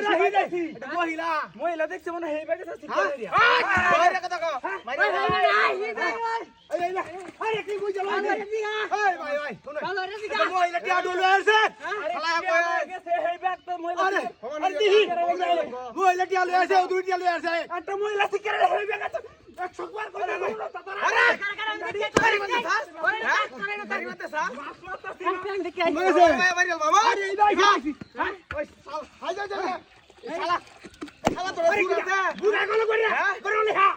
এটা মহিলা মহিলা দেখছে মনে হেই ব্যাগে আছে করে দিয়া বাইরে কথা কও মাইরা আরে কি কই চলো এই ভাই ভাই শুনো এটা মহিলা টিয়া ডলে আছে শালা কই গেছে হেই ব্যাগ তো মহিলা আরে মহিলা টিয়া লয়ে আছে দুই টিয়া লয়ে আছে একটা মহিলা শিকারে হেই ব্যাগ আছে 100 বার করে দাও তারা আরে আরে বন্ধু স্যার হ্যাঁ তারি বন্ধু স্যার ভাই ভাই বাবা আরে এই ভাই ওই হাই যা যা শালা শালা তোরা বুড়াতে বুড়া গলো করে করে লেখা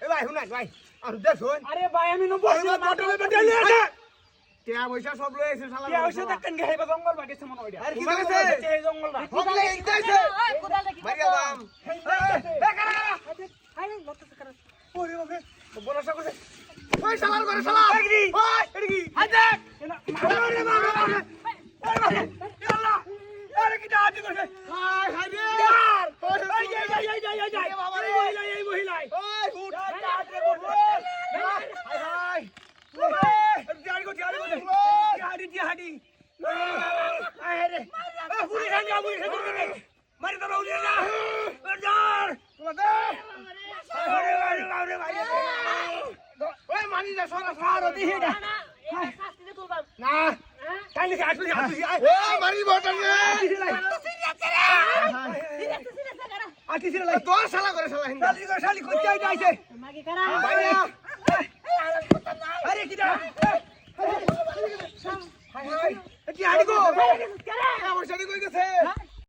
এ ভাই শুনাই ভাই আর দেখ শুন আরে ভাই আমি নম্বর বটলে বটলে আছে টিয়া পয়সা সব লয়ে আছে শালা কে ওসে দেখেন গে হেবা জঙ্গল বাগেছে মনে হইরা আরে কি দেখেছে এই জঙ্গলটা হগলে ইনতাইছে মারিয়া দাম ওরে ওকে বলসা কইছে ওই শালার করে শালা ওই এডি কি হাই দেখ আরে বাবা আরে আল্লাহ আরে কি দাঁড়ি করছে হাই হাই রে यार এই বাবা রে এই মহিলা ওই উঠ দাঁড়ি করছে হাই হাই গাড়ি কো গাড়ি আরে পুলিশ আনিয়া পুলিশ ধরে মারি দাও উড়ে যা যার তোমাদের আরে ভাই ওই মানি যা সরা সারা দিহি না না কালি আসলি আসলি এ মারি বটন রে আটি ছিল লাই তোর শালা করে শালা হিন্দা শালি কইতে আইছে মাগি করা ভাইয়া আরে কিডা হাই হাই কি আড়ি গো কে আমার শাড়ি কই গেছে